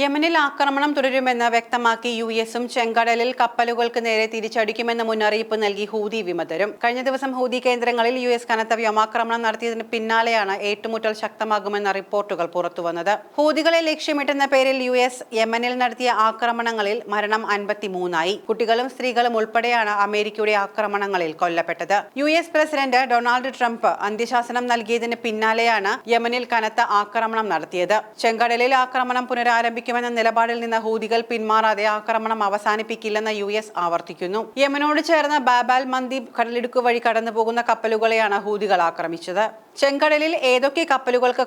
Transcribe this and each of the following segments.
യമനിൽ ആക്രമണം തുടരുമെന്ന് വ്യക്തമാക്കി യുഎസും ചെങ്കടലിൽ കപ്പലുകൾക്ക് നേരെ തിരിച്ചടിക്കുമെന്ന് മുന്നറിയിപ്പ് നൽകി ഹൂതി വിമതരും. കഴിഞ്ഞ ദിവസം ഹൂതി കേന്ദ്രങ്ങളിൽ യുഎസ് കനത്ത വ്യോമാക്രമണം നടത്തിയതിന് പിന്നാലെയാണ് ഏറ്റുമുട്ടൽ ശക്തമാകുമെന്ന റിപ്പോർട്ടുകൾ പുറത്തുവന്നത്. ഹൂതികളെ ലക്ഷ്യമിട്ടെന്ന പേരിൽ യുഎസ് യമനിൽ നടത്തിയ ആക്രമണങ്ങളിൽ മരണം 53ആയി. കുട്ടികളും സ്ത്രീകളും ഉൾപ്പെടെയാണ് അമേരിക്കയുടെ ആക്രമണങ്ങളിൽ കൊല്ലപ്പെട്ടത്. യുഎസ് പ്രസിഡന്റ് ഡൊണാൾഡ് ട്രംപ് അന്ത്യശാസനം നൽകിയതിന് പിന്നാലെയാണ് യമനിൽ കനത്ത ആക്രമണം നടത്തിയത്. ചെങ്കടലിൽ ആക്രമണം പുനരാരംഭിക്കുമെന്ന നിലപാടിൽ നിന്ന് ഹൂതികൾ പിന്മാറാതെ ആക്രമണം അവസാനിപ്പിക്കില്ലെന്ന് യുഎസ് ആവർത്തിക്കുന്നു. യമനോട് ചേർന്ന ബാബ് മന്ദീബ് കടലിടുക്ക് വഴി കടന്നുപോകുന്ന കപ്പലുകളെയാണ് ഹൂതികൾ ആക്രമിച്ചത്. ചെങ്കടലിൽ ഏതൊക്കെ കപ്പലുകൾക്ക്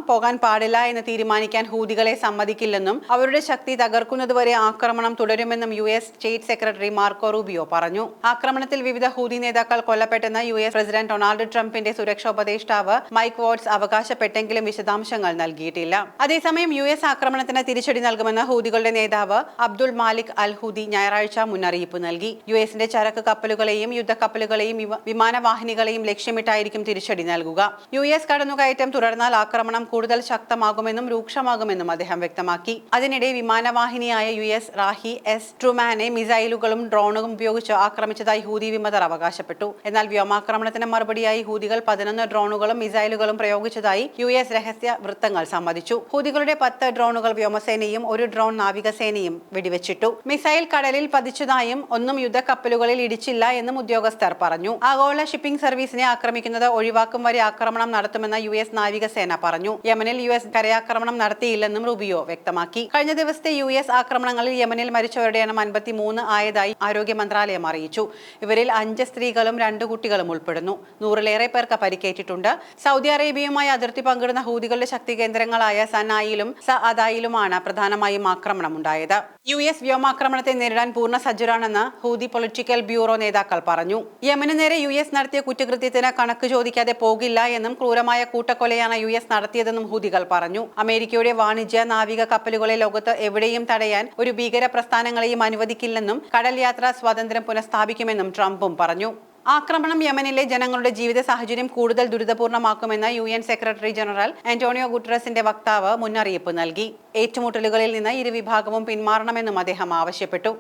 പോകാൻ പാടില്ല എന്ന് തീരുമാനിക്കാൻ ഹൂതികളെ സമ്മതിക്കില്ലെന്നും അവരുടെ ശക്തി തകർക്കുന്നതുവരെ ആക്രമണം തുടരുമെന്നും US state secretary Marco Rubio പറഞ്ഞു. ആക്രമണത്തിൽ വിവിധ ഹൂതി നേതാക്കൾ കൊല്ലപ്പെട്ടെന്ന് യുഎസ് പ്രസിഡന്റ് ഡൊണാൾഡ് ട്രംപിന്റെ സുരക്ഷാ ഉപദേഷ്ടാവ് മൈക്ക് വാട്സ് അവകാശപ്പെട്ടെങ്കിലും വിശദാംശങ്ങൾ നൽകിയിട്ടില്ല. അതേസമയം യുഎസ് ആക്രമണത്തിന് തിരിച്ചടി നൽകുമെന്ന് ഹൂതികളുടെ നേതാവ് അബ്ദുൾ മാലിക് അൽ ഹൂതി ഞായറാഴ്ച മുന്നറിയിപ്പ് നൽകി. യുഎസിന്റെ ചരക്ക് കപ്പലുകളെയും യുദ്ധക്കപ്പലുകളെയും വിമാനവാഹിനികളെയും ലക്ഷ്യമിട്ടായിരിക്കും തിരിച്ചടി നൽകുക. യുഎസ് കടന്നുകയറ്റം തുടർന്നാൽ ആക്രമണം കൂടുതൽ ശക്തമാകുമെന്നും രൂക്ഷമാകുമെന്നും അദ്ദേഹം വ്യക്തമാക്കി. അതിനിടെ വിമാനവാഹിനിയായ യുഎസ് റാഹി എസ് ട്രൂമാനെ മിസൈലുകളും ഡ്രോണും ഉപയോഗിച്ച് ആക്രമിച്ചതായി ഹൂതി വിമതർ അവകാശപ്പെട്ടു. എന്നാൽ വ്യോമാക്രമണത്തിന് മറുപടിയായി ഹൂതികൾ 11 ഡ്രോണുകളും മിസൈലുകളും പ്രയോഗിച്ചതായി യുഎസ് രഹസ്യ വൃത്തങ്ങൾ സമ്മതിച്ചു. ഹൂതികളുടെ 10 ഡ്രോണുകൾ വ്യോമസേനയും 1 ഡ്രോൺ നാവികസേനയും വെടിവെച്ചിട്ടു. മിസൈൽ കടലിൽ പതിച്ചതായും ഒന്നും യുദ്ധക്കപ്പലുകളിൽ ഇടിച്ചില്ല എന്നും ഉദ്യോഗസ്ഥർ പറഞ്ഞു. ആഗോള ഷിപ്പിംഗ് സർവീസിനെ ആക്രമിക്കുന്നത് ഒഴിവാക്കും വരെ ആക്രമണം നടത്തുമെന്ന് യുഎസ് നാവികസേന പറഞ്ഞു. യമനിൽ യുഎസ് കരയാക്രമണം നടത്തിയില്ലെന്നും റൂബിയോ വ്യക്തമാക്കി. കഴിഞ്ഞ ദിവസത്തെ യുഎസ് ആക്രമണങ്ങളിൽ യമനിൽ മരിച്ചവരുടെ എണ്ണം 53 ആയതായി ആരോഗ്യ മന്ത്രാലയം അറിയിച്ചു. ഇവരിൽ 5 സ്ത്രീകളും 2 കുട്ടികളും ഉൾപ്പെടുന്നു. 100-ലേറെ പേർക്ക് പരിക്കേറ്റിട്ടുണ്ട്. സൗദി അറേബ്യയുമായി അതിർത്തി പങ്കിടുന്ന ഹൂതികളുടെ ശക്തി കേന്ദ്രങ്ങളായ സനായിലും സഅദയിലുമാണ് പ്രധാനമായും ആക്രമണം ഉണ്ടായത്. യുഎസ് വ്യോമാക്രമണത്തെ നേരിടാൻ പൂർണ്ണ സജ്ജരാണെന്ന് ഹൂതി പൊളിറ്റിക്കൽ ബ്യൂറോ നേതാക്കൾ പറഞ്ഞു. യമന് നേരെ യുഎസ് നടത്തിയ കുറ്റകൃത്യത്തിന് കണക്ക് ചോദിക്കാതെ പോകില്ല എന്നും ക്രൂരമായ കൂട്ടക്കൊലയാണ് യുഎസ് നടത്തിയതെന്നും ഹൂതികൾ പറഞ്ഞു. അമേരിക്കയുടെ വാണിജ്യ നാവിക കപ്പലുകളെ ലോകത്ത് എവിടെയും തടയാൻ ഒരു ഭീകര പ്രസ്ഥാനങ്ങളെയും അനുവദിക്കില്ലെന്നും കടൽ യാത്രാ സ്വാതന്ത്ര്യം പുനഃസ്ഥാപിക്കുമെന്നും ട്രംപും പറഞ്ഞു. ആക്രമണം യമനിലെ ജനങ്ങളുടെ ജീവിത സാഹചര്യം കൂടുതൽ ദുരിതപൂർണ്ണമാക്കുമെന്ന് യുഎൻ സെക്രട്ടറി ജനറൽ ആന്റോണിയോ ഗുട്ടറസിന്റെ വക്താവ് മുന്നറിയിപ്പ് നൽകി. ഏറ്റുമുട്ടലുകളിൽ നിന്ന് ഇരുവിഭാഗവും പിന്മാറണമെന്നും അദ്ദേഹം ആവശ്യപ്പെട്ടു.